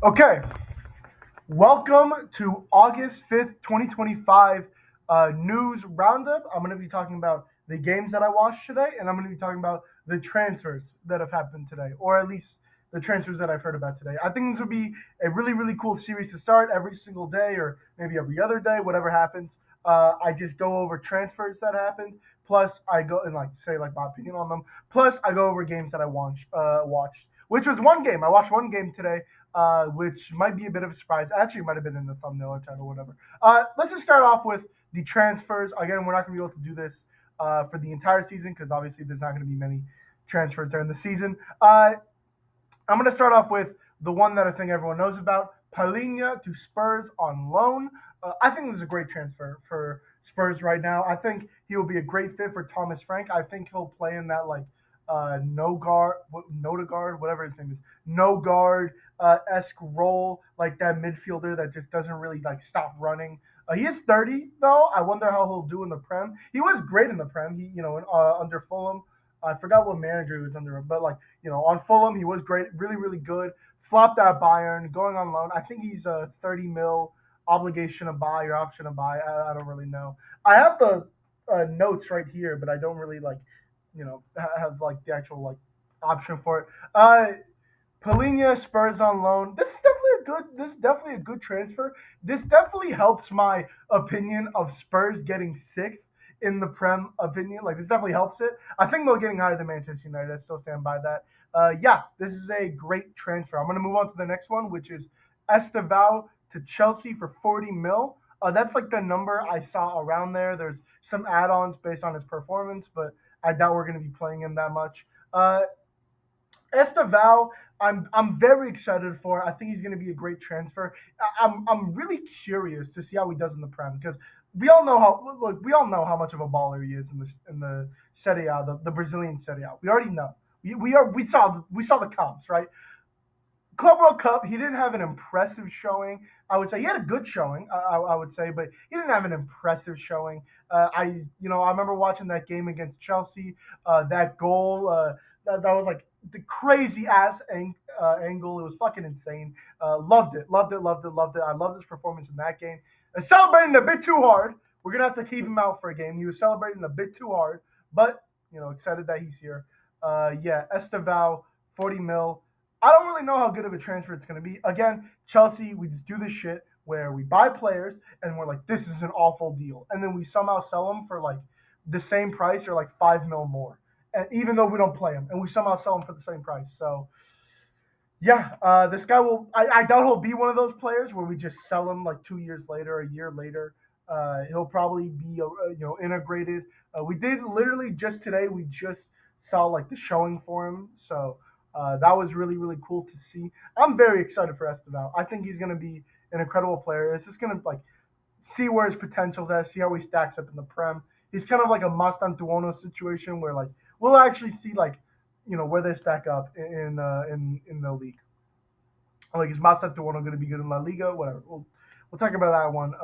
Okay, welcome to August 5th, 2025 news roundup. I'm going to be talking about the games that I watched today, and I'm going to be talking about the transfers that have happened today, or at least the transfers that I've heard about today. I think this would be a really, really cool series to start every single day, or maybe every other day, whatever happens. I just go over transfers that happened, plus I go and like say like my opinion on them. Plus I go over games that I watched, which was one game. I watched one game today which might be a bit of a surprise. Actually, it might have been in the thumbnail or title, whatever. Let's just start off with the transfers. Again, we're not going to be able to do this for the entire season because obviously there's not going to be many transfers during the season. I'm going to start off with the one that I think everyone knows about: Palhina to Spurs on loan. I think this is a great transfer for Spurs right now. I think he will be a great fit for Thomas Frank. I think he'll play in that like no guard, whatever his name is, no guard esque role, like that midfielder that just doesn't really like stop running. He is 30 though. I wonder how he'll do in the Prem. He was great in the Prem. Under Fulham. I forgot what manager he was under, but like on Fulham he was great, really really good. Flopped at Bayern, going on loan. I think he's a 30 mil obligation to buy or option to buy. I don't really know. I have the notes right here, but I don't really like have like the actual like option for it. Palhinha, Spurs on loan. This is definitely a good transfer. This definitely helps my opinion of Spurs getting sixth in the Prem opinion. Like this definitely helps it. I think they're getting higher than Manchester United. I still stand by that. Yeah, this is a great transfer. I'm gonna move on to the next one, which is Estevao to Chelsea for 40 mil. That's like the number I saw around there. There's some add-ons based on his performance, but I doubt we're going to be playing him that much. Estevao, I'm very excited for. I think he's going to be a great transfer. I'm really curious to see how he does in the Prem because we all know how much of a baller he is in the Serie A, the Brazilian Serie A. We already know. We saw the comps, right? Club World Cup, he didn't have an impressive showing. I would say he had a good showing. I would say, but he didn't have an impressive showing. I remember watching that game against Chelsea. That goal, that was like the crazy ass angle. It was fucking insane. Loved it, loved it, loved it, loved it. I loved his performance in that game. Celebrating a bit too hard. We're gonna have to keep him out for a game. He was celebrating a bit too hard, but excited that he's here. Yeah, Estevao, 40 mil. I don't really know how good of a transfer it's going to be. Again, Chelsea, we just do this shit where we buy players and we're like, this is an awful deal. And then we somehow sell them for like the same price or like 5 mil more. And even though we don't play them, and we somehow sell them for the same price. So, yeah, this guy will, I doubt he'll be one of those players where we just sell him like 2 years later, a year later. He'll probably be, integrated. We did literally just today, we just saw like the showing for him. So, that was really, really cool to see. I'm very excited for Esteval. I think he's going to be an incredible player. It's just going to like see where his potential is at, see how he stacks up in the Prem. He's kind of like a Mastantuono situation where like we'll actually see like where they stack up in the league. Like is Mastantuono going to be good in La Liga? Whatever. We'll talk about that one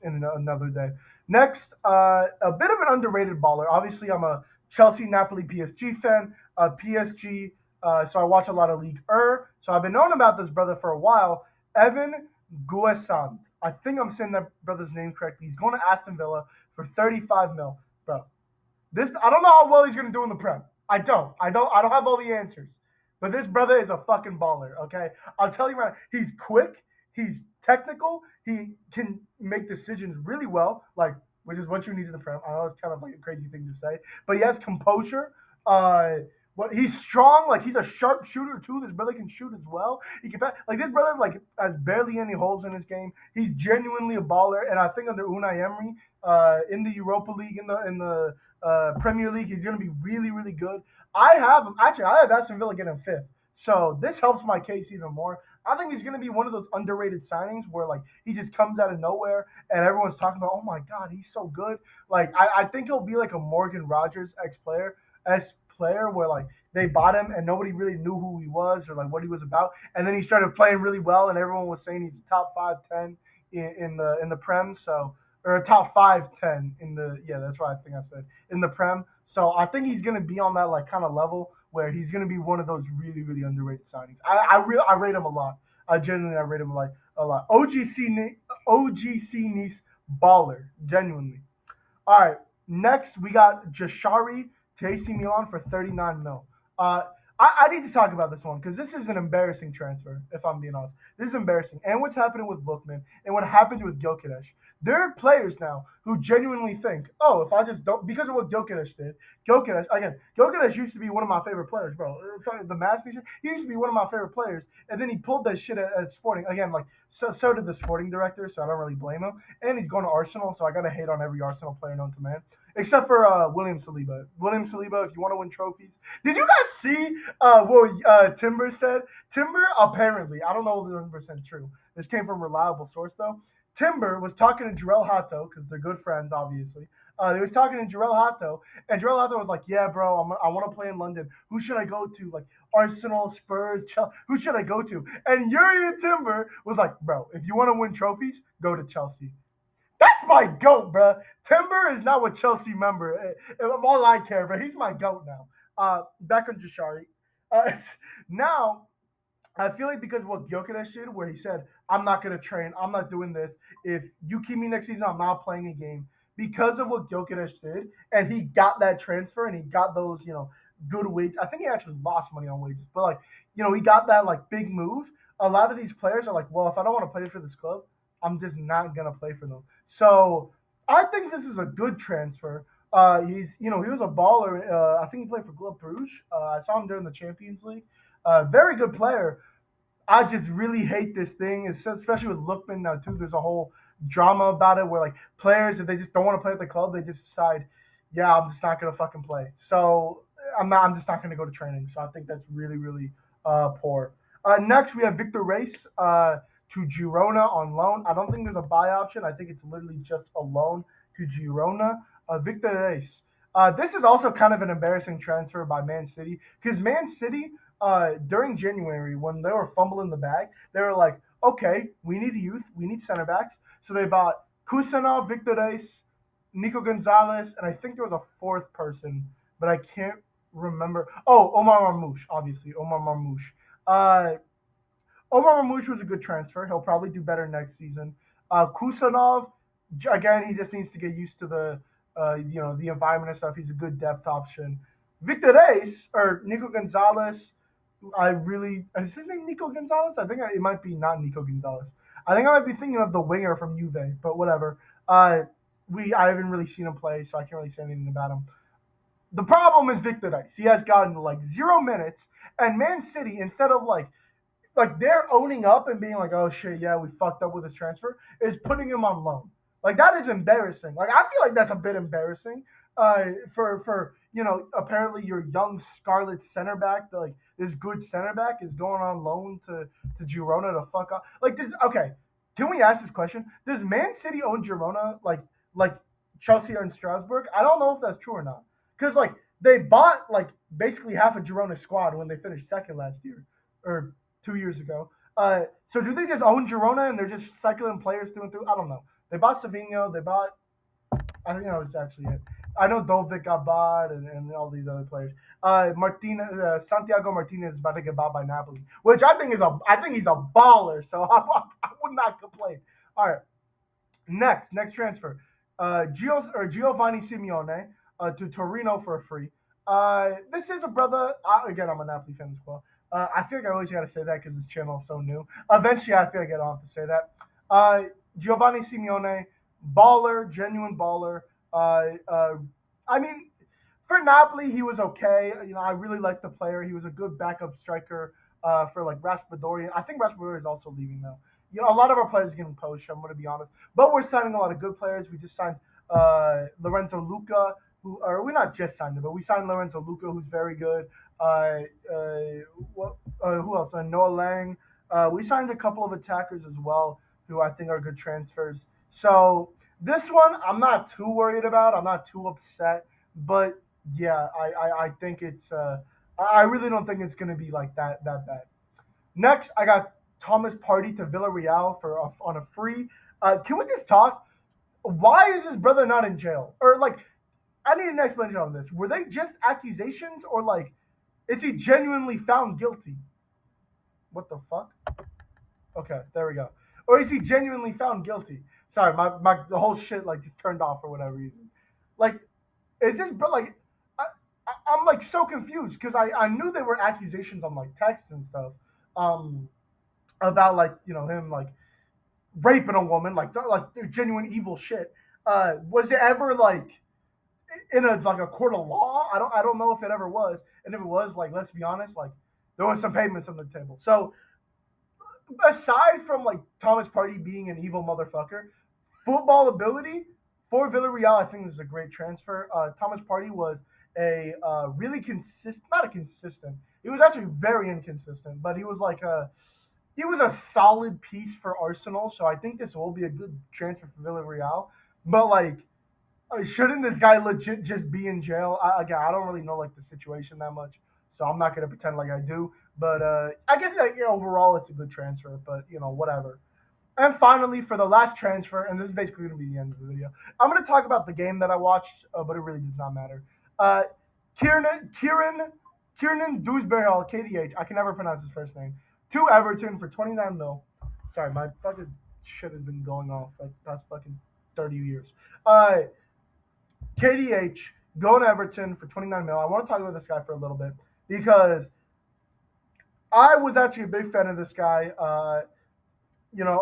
in another day. Next, a bit of an underrated baller. Obviously, I'm a Chelsea, Napoli, PSG fan. PSG, so I watch a lot of League So I've been knowing about this brother for a while. Evan Guessant. I think I'm saying that brother's name correctly. He's going to Aston Villa for 35 mil, bro. This I don't know how well he's going to do in the Prem. I don't have all the answers. But this brother is a fucking baller, okay? I'll tell you right, he's quick, he's technical, he can make decisions really well, like which is what you need in the Prem. I know it's kind of like a crazy thing to say, but he has composure. He's strong, like he's a sharp shooter too. This brother can shoot as well. He can like this brother like has barely any holes in his game. He's genuinely a baller, and I think under Unai Emery, in the Europa League, in the Premier League, he's going to be really, really good. I have Aston Villa getting fifth, so this helps my case even more. I think he's going to be one of those underrated signings where like he just comes out of nowhere and everyone's talking about, oh my god, he's so good. Like I think he'll be like a Morgan Rogers ex player where like they bought him and nobody really knew who he was or like what he was about, and then he started playing really well and everyone was saying he's top 5, 10 in the Prem. So or a top 5, 10 in the that's what I think I said in the Prem. So I think he's gonna be on that like kind of level where he's gonna be one of those really really underrated signings. I rate him a lot. I genuinely I rate him like a lot. OGC Nice baller, genuinely. All right, next we got Jashari to AC Milan for 39 mil. Uh, I need to talk about this one because this is an embarrassing transfer. If I'm being honest, this is embarrassing. And what's happening with Lookman and what happened with Gyökeres. There are players now who genuinely think, oh, if I just don't, because of what Gyökeres did. Gyökeres used to be one of my favorite players, bro. The mask, he used to be one of my favorite players, and then he pulled that shit at Sporting again. Like so did the Sporting director, so I don't really blame him. And he's going to Arsenal, so I gotta hate on every Arsenal player known to man, except for William Saliba. William Saliba, if you want to win trophies, did you guys see what Timber said? Timber apparently, I don't know if it's 100% true. This came from a reliable source though. Timber was talking to Jarell Hato because they're good friends, obviously. He was talking to Jarell Hato, and Jarell Hato was like, "Yeah, bro, I want to play in London. Who should I go to? Like Arsenal, Spurs, Chelsea. Who should I go to?" And Yuri Timber was like, "Bro, if you want to win trophies, go to Chelsea." That's my goat, bro. Timber is now a Chelsea member. All I care, but he's my goat now. Back on Jashari. Now I feel like because of what Gyökeres did, where he said, "I'm not going to train. I'm not doing this. If you keep me next season, I'm not playing a game." Because of what Gyökeres did, and he got that transfer, and he got those, good wages. I think he actually lost money on wages, but like, he got that like big move. A lot of these players are like, well, if I don't want to play for this club, I'm just not gonna play for them. So I think this is a good transfer. He was a baller. I think he played for Club Bruges. I saw him during the Champions League. Very good player. I just really hate this thing, especially with Lookman now too. There's a whole drama about it where like players, if they just don't want to play at the club, they just decide, yeah, I'm just not gonna fucking play. So I'm just not gonna go to training. So I think that's really really poor. Next we have Victor Race to Girona on loan. I don't think there's a buy option. I think it's literally just a loan to Girona. Victor Race. This is also kind of an embarrassing transfer by Man City because Man City during January when they were fumbling the bag, they were like, okay, we need youth, we need center backs. So they bought Kusanov, Victor Reis, Nico Gonzalez, and I think there was a fourth person, but I can't remember. Oh, Omar Marmoush, obviously, Omar Marmoush. Uh, Omar Marmoush was a good transfer. He'll probably do better next season. Kusanov, again, he just needs to get used to the environment and stuff. He's a good depth option. Victor Reis or Nico Gonzalez, I really is his name Nico Gonzalez? I think it might be not Nico Gonzalez. I think I might be thinking of the winger from Juve, but whatever. I haven't really seen him play, so I can't really say anything about him. The problem is Victor Reis. He has gotten like 0 minutes, and Man City instead of like they're owning up and being like, oh shit, yeah, we fucked up with his transfer, is putting him on loan. Like that is embarrassing. Like I feel like that's a bit embarrassing. For apparently your young Scarlet center back, like this good center back, is going on loan to Girona to fuck up. Like this, okay. Can we ask this question? Does Man City own Girona like Chelsea and Strasbourg? I don't know if that's true or not. Because like they bought like basically half a Girona squad when they finished second last year, or 2 years ago. So do they just own Girona and they're just cycling players through and through? I don't know. They bought Savinho. They bought. I think that was actually it. I know Dovic got bought and all these other players. Santiago Martinez is about to get bought by Napoli, which I think he's a baller. So I would not complain. All right, next transfer, Giovanni Simeone to Torino for a free. This is a brother. Again, I'm a Napoli fan as well. I feel like I always got to say that because this channel is so new. Eventually, I feel like I don't have to say that. Giovanni Simeone, baller, genuine baller. I mean, for Napoli, he was okay. I really liked the player. He was a good backup striker for like Raspadori. I think Raspadori is also leaving now. A lot of our players are getting poached. I'm going to be honest, but we're signing a lot of good players. We just signed Lorenzo Luca, or we not just signed him, but we signed Lorenzo Luca, who's very good. Uh, who else? Noah Lang. We signed a couple of attackers as well, who I think are good transfers. So this one, I'm not too worried about. I'm not too upset, but yeah, I think it's. I really don't think it's going to be like that bad. Next, I got Thomas Party to Villarreal on a free. Can we just talk? Why is his brother not in jail? Or like, I need an explanation on this. Were they just accusations, or like, is he genuinely found guilty? What the fuck? Okay, there we go. Or is he genuinely found guilty? Sorry, my the whole shit like just turned off for whatever reason. Like, is this but like I, I'm like so confused because I knew there were accusations on like text and stuff, um, about like him like raping a woman like genuine evil shit. Was it ever like in a like a court of law? I don't know if it ever was, and if it was, like let's be honest, like there was some payments on the table. So aside from like Thomas Partey being an evil motherfucker, football ability for Villarreal, I think this is a great transfer. Thomas Partey was a really consistent, not a consistent. He was actually very inconsistent, but he was a solid piece for Arsenal. So I think this will be a good transfer for Villarreal. But like, shouldn't this guy legit just be in jail? Again, I don't really know like the situation that much, so I'm not gonna pretend like I do. But I guess like, yeah, overall it's a good transfer. But whatever. And finally, for the last transfer, and this is basically going to be the end of the video, I'm going to talk about the game that I watched, but it really does not matter. Uh, Kieran Dewsbury Hall, KDH, I can never pronounce his first name, to Everton for 29 mil. Sorry, my fucking shit has been going off like the past fucking 30 years. Uh, KDH going to Everton for 29 mil. I want to talk about this guy for a little bit because I was actually a big fan of this guy.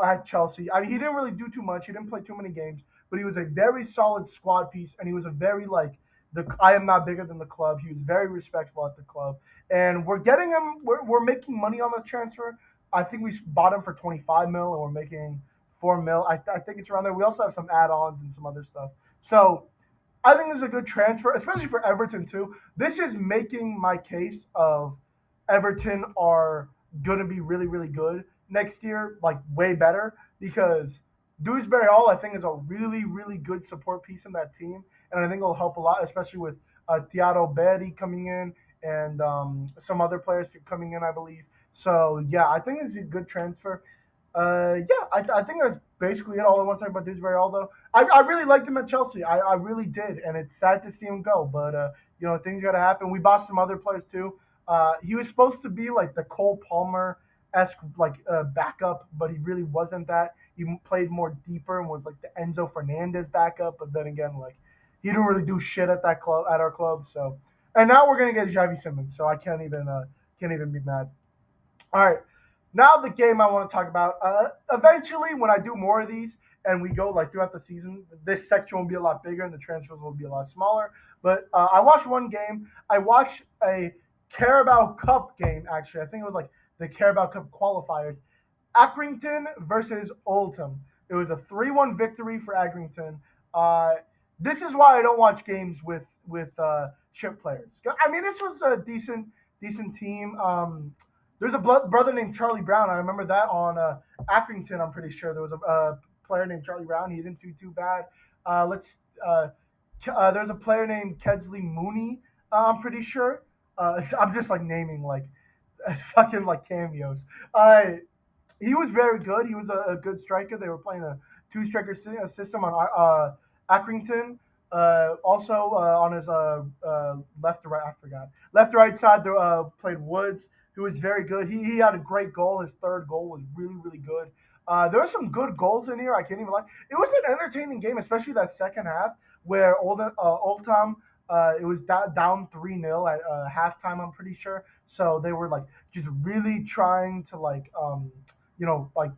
At Chelsea. I mean, he didn't really do too much. He didn't play too many games, but he was a very solid squad piece, and he was a very like the I am not bigger than the club. He was very respectful at the club, and we're getting him. We're making money on the transfer. I think we bought him for 25 mil, and we're making 4 mil. I think it's around there. We also have some add-ons and some other stuff. So I think this is a good transfer, especially for Everton too. This is making my case of Everton are going to be really, really good next year, like way better, because Dewsbury Hall, I think, is a really, really good support piece in that team. And I think it'll help a lot, especially with Thiago Berry coming in and some other players coming in, I believe. So, yeah, I think it's a good transfer. Yeah, I think that's basically it. All I want to talk about Dewsbury Hall, though. I really liked him at Chelsea. I really did, and it's sad to see him go. But things got to happen. We bought some other players too. He was supposed to be like the Cole Palmer esque like backup, but he really wasn't that. He played more deeper and was like the Enzo Fernandez backup. But then again, like he didn't really do shit at that club at our club. So, and now we're gonna get Xavi Simmons. So I can't even be mad. All right. Now the game I want to talk about. Eventually, when I do more of these and we go like throughout the season, this section will be a lot bigger and the transfers will be a lot smaller. But I watched one game. I watched a Carabao Cup game. Actually, I think it was like the Carabao Cup qualifiers. Accrington versus Oldham. It was a 3-1 victory for Accrington. Uh, this is why I don't watch games with ship players. I mean, this was a decent team. There's a brother named Charlie Brown. I remember that on Accrington. I'm pretty sure there was a player named Charlie Brown. He didn't do too bad. Let's. There's a player named Kedsley Mooney. I'm pretty sure. I'm just like naming like fucking like cameos. He was very good. He was a good striker. They were playing a two striker system on Accrington. Also on his left to right, I forgot. Left to right side, they played Woods, who was very good. He had a great goal. His third goal was really, really good. There were some good goals in here. I can't even lie. It was an entertaining game, especially that second half where Old Tom it was down 3-0 at halftime. I'm pretty sure. So they were like just really trying to like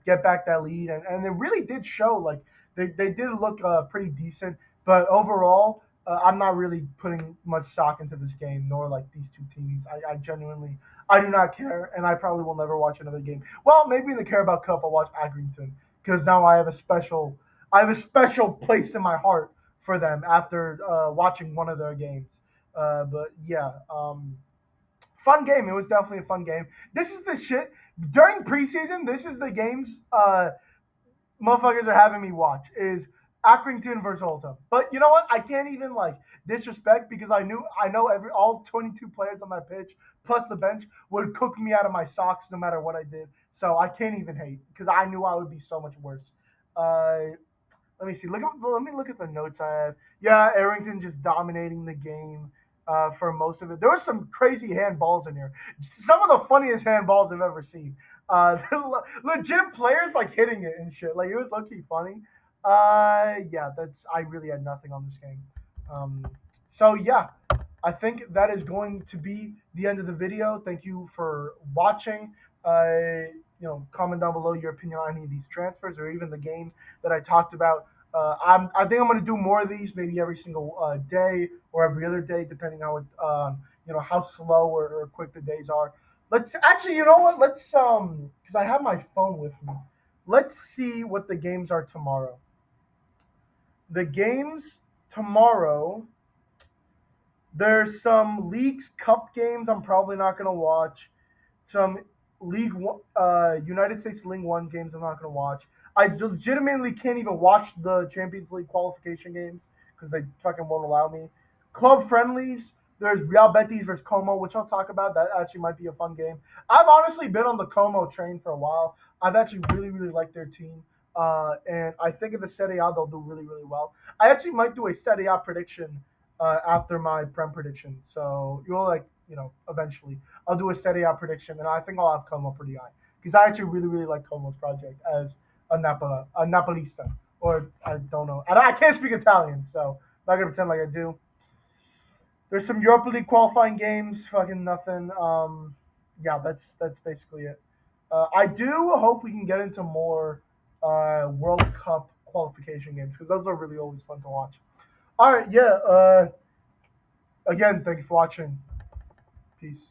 get back that lead, and it really did show. Like they did look pretty decent, but overall, I'm not really putting much stock into this game, nor like these two teams. I genuinely, I do not care, and I probably will never watch another game. Well, maybe in the Carabao Cup, I'll watch Accrington because now I have a special place in my heart for them after watching one of their games. But yeah, fun game. It was definitely a fun game. This is the shit during preseason. This is the games motherfuckers are having me watch is Accrington versus Oldham. But you know what? I can't even like disrespect because I know all 22 players on that pitch plus the bench would cook me out of my socks no matter what I did. So I can't even hate because I knew I would be so much worse. Uh, let me see. Let me look at the notes I have. Yeah, Arrington just dominating the game for most of it. There were some crazy handballs in here. Some of the funniest handballs I've ever seen. Legit players like hitting it and shit. Like it was low key funny. Yeah, that's I really had nothing on this game. Um, so yeah, I think that is going to be the end of the video. Thank you for watching. Comment down below your opinion on any of these transfers or even the game that I talked about. I think I'm going to do more of these, maybe every single day or every other day, depending on how slow or quick the days are. Let's actually, you know what? Because I have my phone with me. Let's see what the games are tomorrow. The games tomorrow, there's some Leagues Cup games I'm probably not going to watch. Some United States League One games I'm not going to watch. I legitimately can't even watch the Champions League qualification games because they fucking won't allow me. Club friendlies. There's Real Betis versus Como, which I'll talk about. That actually might be a fun game. I've honestly been on the Como train for a while. I've actually really, really liked their team. And I think in the Serie A, they'll do really, really well. I actually might do a Serie A prediction after my Prem prediction. So you'll eventually I'll do a Serie A prediction, and I think I'll have Como pretty high because I actually really really like Como's project as a Napolista, or I don't know. I can't speak Italian, so I'm not gonna pretend like I do. There's some Europa League qualifying games, fucking nothing. Yeah, that's basically it. I do hope we can get into more World Cup qualification games because those are really always fun to watch. All right, yeah. Again, thank you for watching. Peace.